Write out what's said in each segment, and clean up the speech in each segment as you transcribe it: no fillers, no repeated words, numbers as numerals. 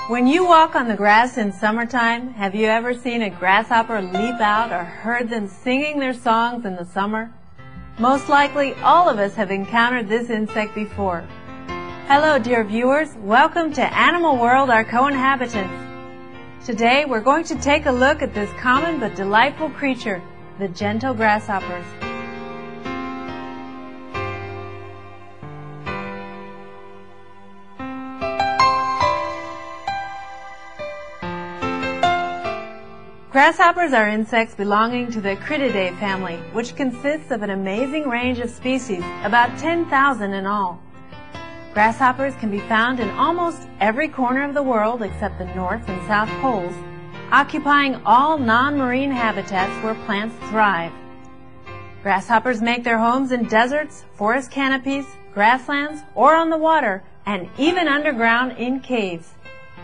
When you walk on the grass in summertime, have you ever seen a grasshopper leap out or heard them singing their songs in the summer? Most likely, all of us have encountered this insect before. Hello, dear viewers. Welcome to Animal World, our co-inhabitants. Today, we're going to take a look at this common but delightful creature, the gentle grasshoppers. Grasshoppers are insects belonging to the Crididae family, which consists of an amazing range of species, about 10,000 in all. Grasshoppers can be found in almost every corner of the world except the North and South Poles, occupying all non-marine habitats where plants thrive. Grasshoppers make their homes in deserts, forest canopies, grasslands, or on the water, and even underground in caves.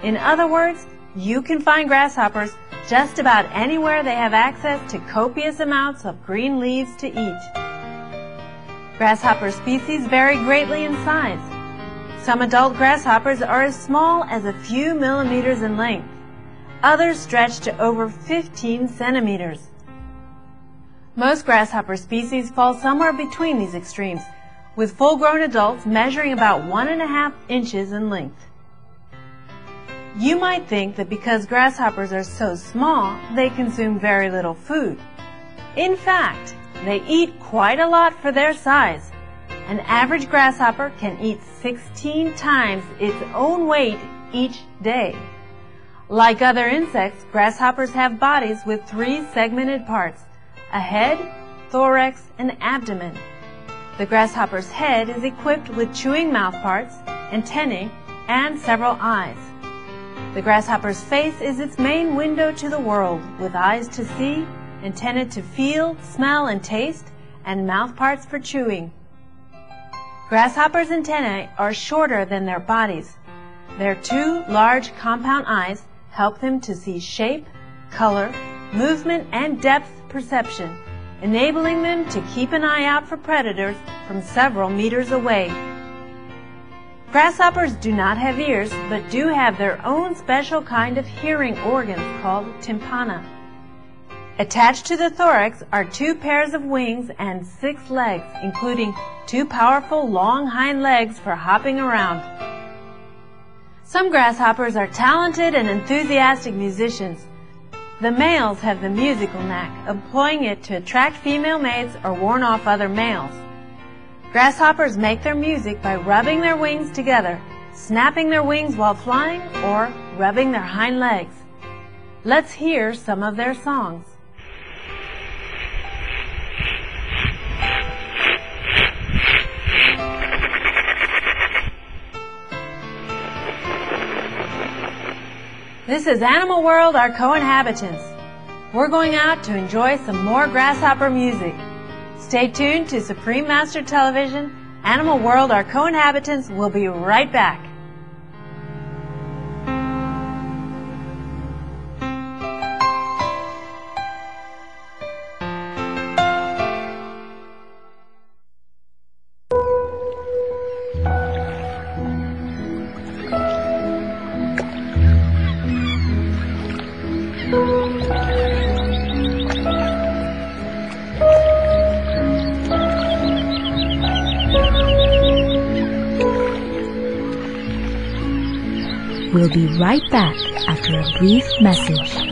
In other words, you can find grasshoppers just about anywhere they have access to copious amounts of green leaves to eat. Grasshopper species vary greatly in size. Some adult grasshoppers are as small as a few millimeters in length. Others stretch to over 15 centimeters. Most grasshopper species fall somewhere between these extremes, with full-grown adults measuring about 1.5 inches in length. You might think that because grasshoppers are so small, they consume very little food. In fact, they eat quite a lot for their size. An average grasshopper can eat 16 times its own weight each day. Like other insects, grasshoppers have bodies with 3 segmented parts: a head, thorax, and abdomen. The grasshopper's head is equipped with chewing mouthparts, antennae, and several eyes. The grasshopper's face is its main window to the world, with eyes to see, antennae to feel, smell, and taste, and mouthparts for chewing. Grasshoppers' antennae are shorter than their bodies. Their 2 large compound eyes help them to see shape, color, movement, and depth perception, enabling them to keep an eye out for predators from several meters away. Grasshoppers do not have ears, but do have their own special kind of hearing organs called tympana. Attached to the thorax are 2 pairs of wings and 6 legs, including 2 powerful long hind legs for hopping around. Some grasshoppers are talented and enthusiastic musicians. The males have the musical knack, employing it to attract female mates or warn off other males. Grasshoppers make their music by rubbing their wings together, snapping their wings while flying, or rubbing their hind legs. Let's hear some of their songs. This is Animal World, our co-inhabitants. We're going out to enjoy some more grasshopper music. Stay tuned to Supreme Master Television. Animal World, our co-inhabitants will be right back. We'll be right back after a brief message.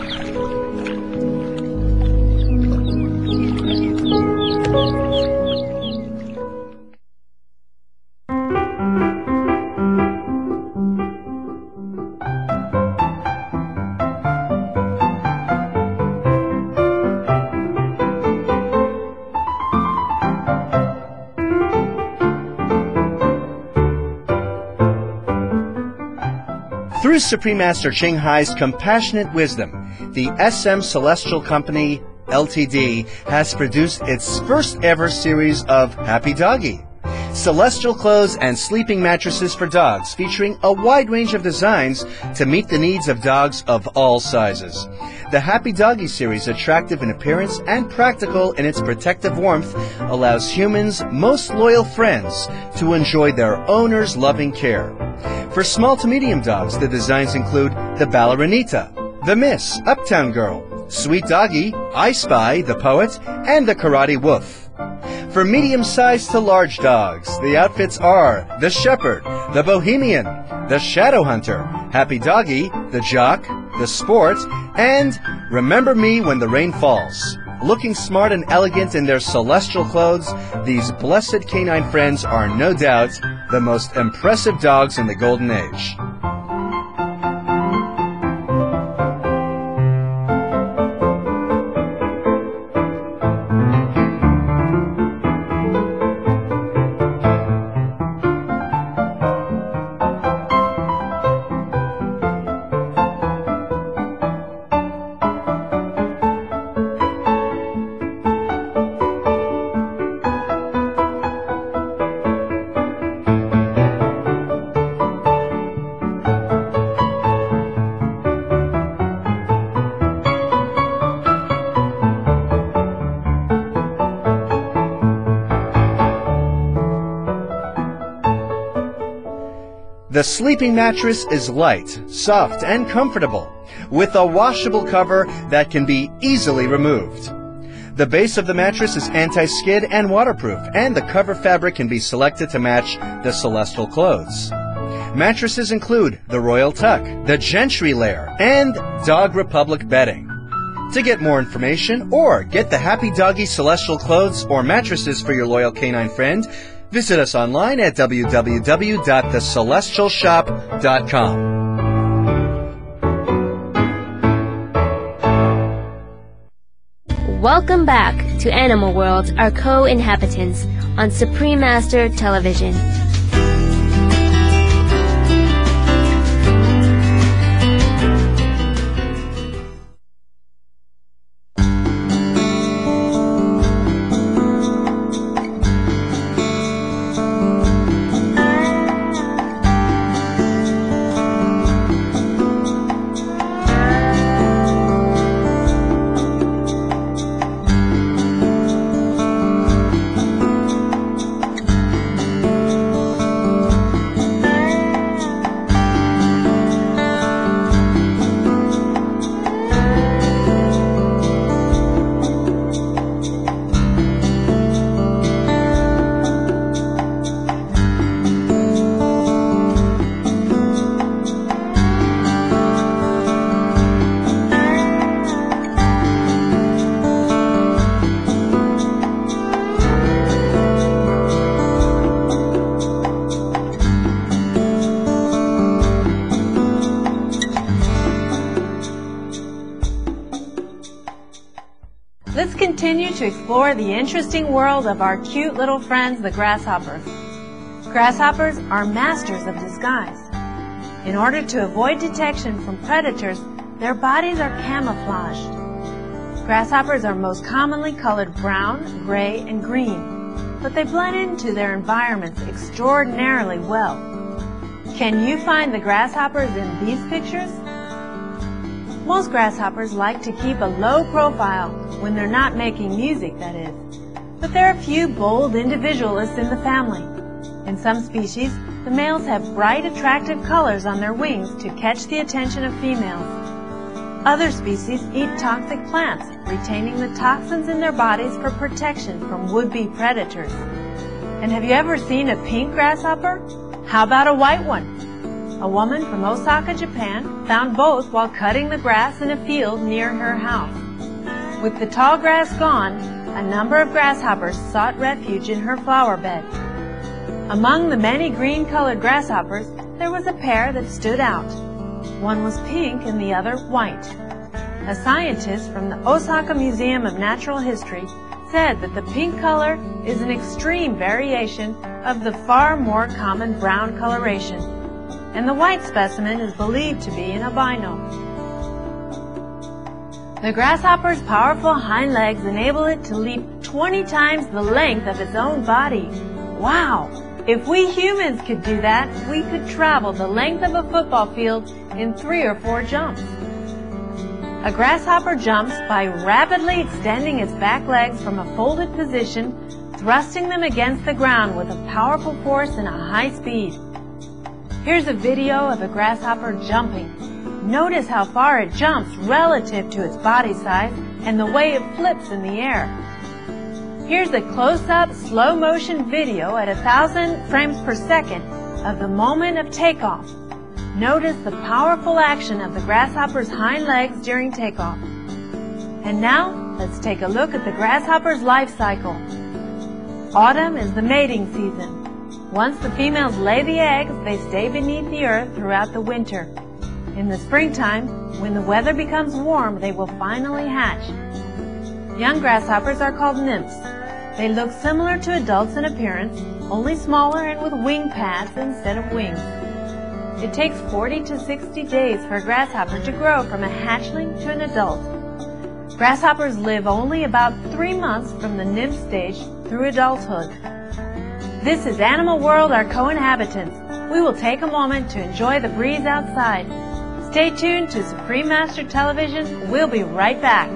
Through Supreme Master Ching Hai's compassionate wisdom, the SM Celestial Company, Ltd., has produced its first ever series of Happy Doggy. Celestial clothes and sleeping mattresses for dogs, featuring a wide range of designs to meet the needs of dogs of all sizes. The Happy Doggy series, attractive in appearance and practical in its protective warmth, allows humans' most loyal friends to enjoy their owner's loving care. For small to medium dogs, the designs include the Ballerinita, the Miss, Uptown Girl, Sweet Doggy, I Spy, the Poet, and the Karate Wolf. For medium-sized to large dogs, the outfits are the Shepherd, the Bohemian, the Shadow Hunter, Happy Doggy, the Jock, the Sport, and Remember Me When the Rain Falls. Looking smart and elegant in their celestial clothes, these blessed canine friends are no doubt the most impressive dogs in the Golden Age. The sleeping mattress is light, soft, and comfortable, with a washable cover that can be easily removed. The base of the mattress is anti-skid and waterproof, and the cover fabric can be selected to match the celestial clothes. Mattresses include the Royal Tuck, the Gentry Lair, and Dog Republic bedding. To get more information or get the Happy Doggy celestial clothes or mattresses for your loyal canine friend, visit us online at www.thecelestialshop.com. Welcome back to Animal World, our co-inhabitants on Supreme Master Television. Let's continue to explore the interesting world of our cute little friends, the grasshoppers. Grasshoppers are masters of disguise. In order to avoid detection from predators, their bodies are camouflaged. Grasshoppers are most commonly colored brown, gray, and green, but they blend into their environments extraordinarily well. Can you find the grasshoppers in these pictures? Most grasshoppers like to keep a low profile when they're not making music, that is. But there are a few bold individualists in the family. In some species, the males have bright, attractive colors on their wings to catch the attention of females. Other species eat toxic plants, retaining the toxins in their bodies for protection from would-be predators. And have you ever seen a pink grasshopper? How about a white one? A woman from Osaka, Japan, found both while cutting the grass in a field near her house. With the tall grass gone, a number of grasshoppers sought refuge in her flower bed. Among the many green-colored grasshoppers, there was a pair that stood out. One was pink and the other white. A scientist from the Osaka Museum of Natural History said that the pink color is an extreme variation of the far more common brown coloration, and the white specimen is believed to be an albino. The grasshopper's powerful hind legs enable it to leap 20 times the length of its own body. Wow! If we humans could do that, we could travel the length of a football field in 3 or 4 jumps. A grasshopper jumps by rapidly extending its back legs from a folded position, thrusting them against the ground with a powerful force and a high speed. Here's a video of a grasshopper jumping. Notice how far it jumps relative to its body size and the way it flips in the air. Here's a close-up, slow-motion video at 1,000 frames per second of the moment of takeoff. Notice the powerful action of the grasshopper's hind legs during takeoff. And now, let's take a look at the grasshopper's life cycle. Autumn is the mating season. Once the females lay the eggs, they stay beneath the earth throughout the winter. In the springtime, when the weather becomes warm, they will finally hatch. Young grasshoppers are called nymphs. They look similar to adults in appearance, only smaller and with wing pads instead of wings. It takes 40 to 60 days for a grasshopper to grow from a hatchling to an adult. Grasshoppers live only about 3 months from the nymph stage through adulthood. This is Animal World, our co-inhabitants. We will take a moment to enjoy the breeze outside. Stay tuned to Supreme Master Television. We'll be right back.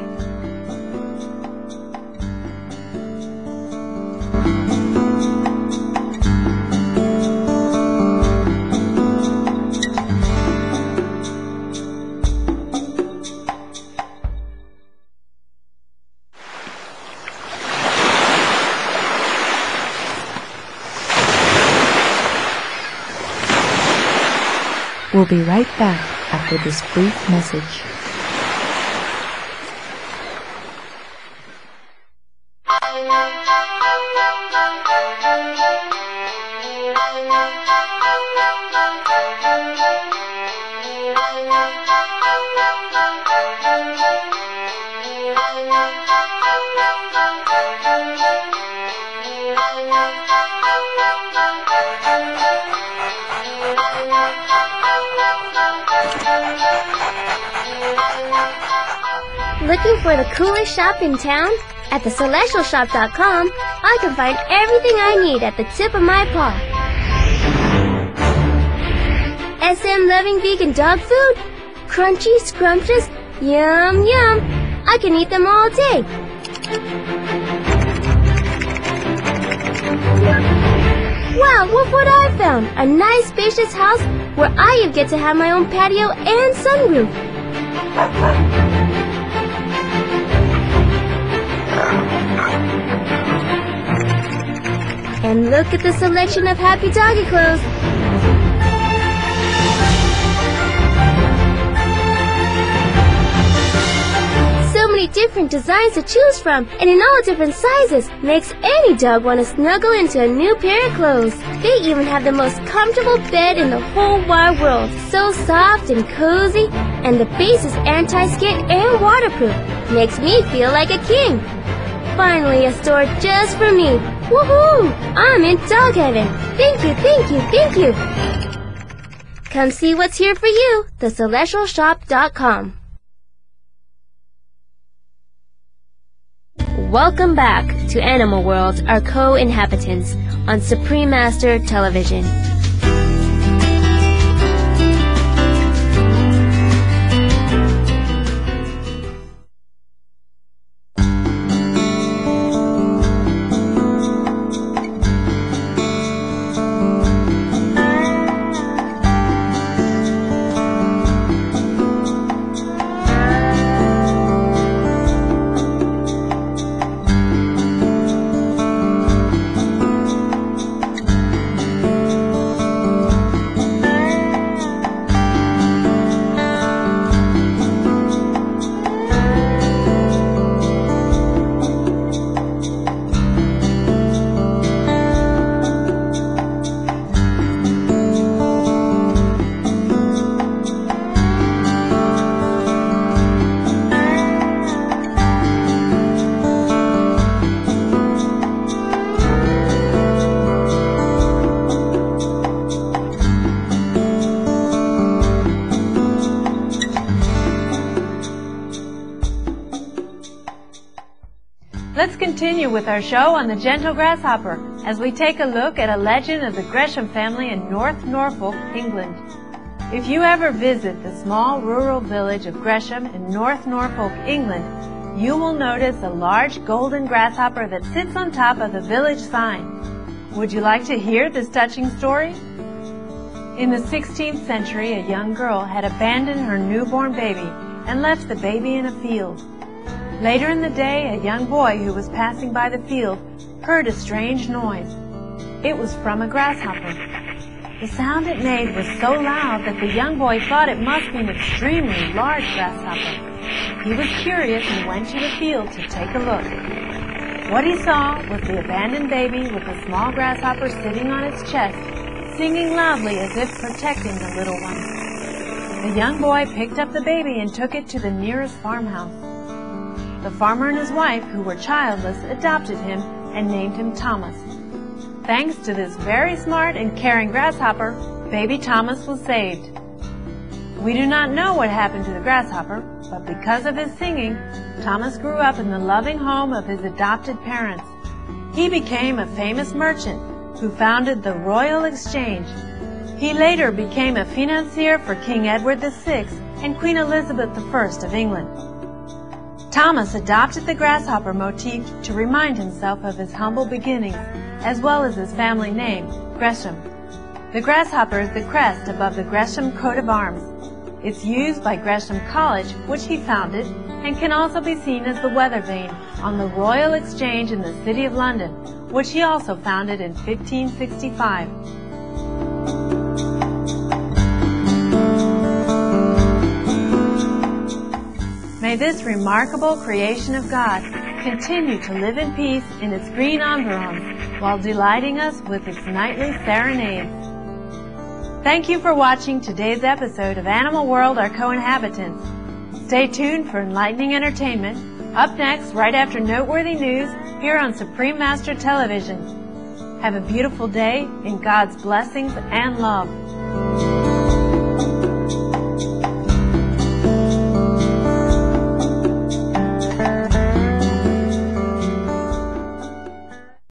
We'll be right back after this brief message. Looking for the coolest shop in town? At thecelestialshop.com, I can find everything I need at the tip of my paw. SM-loving vegan dog food? Crunchy, scrumptious, yum, yum. I can eat them all day. Wow, look what I found! A nice spacious house where I get to have my own patio and sunroof. And look at the selection of happy doggy clothes. So many different designs to choose from, and in all different sizes, makes any dog want to snuggle into a new pair of clothes. They even have the most comfortable bed in the whole wide world. So soft and cozy, and the base is anti-skid and waterproof. Makes me feel like a king. Finally, a store just for me. Woohoo! I'm in dog heaven. Thank you, thank you, thank you. Come see what's here for you. thecelestialshop.com. Welcome back to Animal World, our co-inhabitants, on Supreme Master Television. Let's continue with our show on the gentle grasshopper as we take a look at a legend of the Gresham family in North Norfolk, England. If you ever visit the small rural village of Gresham in North Norfolk, England, you will notice a large golden grasshopper that sits on top of the village sign. Would you like to hear this touching story? In the 16th century, a young girl had abandoned her newborn baby and left the baby in a field. Later in the day, a young boy who was passing by the field heard a strange noise. It was from a grasshopper. The sound it made was so loud that the young boy thought it must be an extremely large grasshopper. He was curious and went to the field to take a look. What he saw was the abandoned baby with a small grasshopper sitting on its chest, singing loudly as if protecting the little one. The young boy picked up the baby and took it to the nearest farmhouse. The farmer and his wife, who were childless, adopted him and named him Thomas. Thanks to this very smart and caring grasshopper, baby Thomas was saved. We do not know what happened to the grasshopper, but because of his singing, Thomas grew up in the loving home of his adopted parents. He became a famous merchant who founded the Royal Exchange. He later became a financier for King Edward VI and Queen Elizabeth I of England. Thomas adopted the grasshopper motif to remind himself of his humble beginnings, as well as his family name, Gresham. The grasshopper is the crest above the Gresham coat of arms. It's used by Gresham College, which he founded, and can also be seen as the weather vane on the Royal Exchange in the City of London, which he also founded in 1565. May this remarkable creation of God continue to live in peace in its green environs while delighting us with its nightly serenades. Thank you for watching today's episode of Animal World, Our Co-Inhabitants. Stay tuned for enlightening entertainment. Up next, right after noteworthy news, here on Supreme Master Television. Have a beautiful day in God's blessings and love.